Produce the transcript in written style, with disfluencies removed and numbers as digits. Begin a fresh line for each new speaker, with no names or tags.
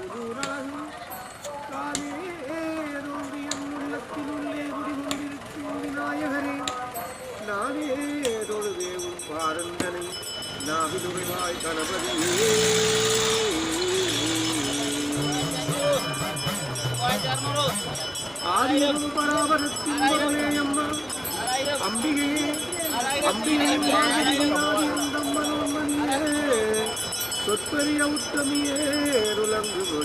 புதுரகம் காணேருடைய உள்ளத்தினுள்ளே குடிகொண்டிருக்கும் விநாயகரே நானே தொழுதேவும் பாரந்தனை நாவிலுமைவாய் கணபதியே ஆதியும் பராபரத்தின் மகளே அம்மா அம்பிகையே அம்பிகையின் சொற்பரிய உத்தமியே உலங்குவோ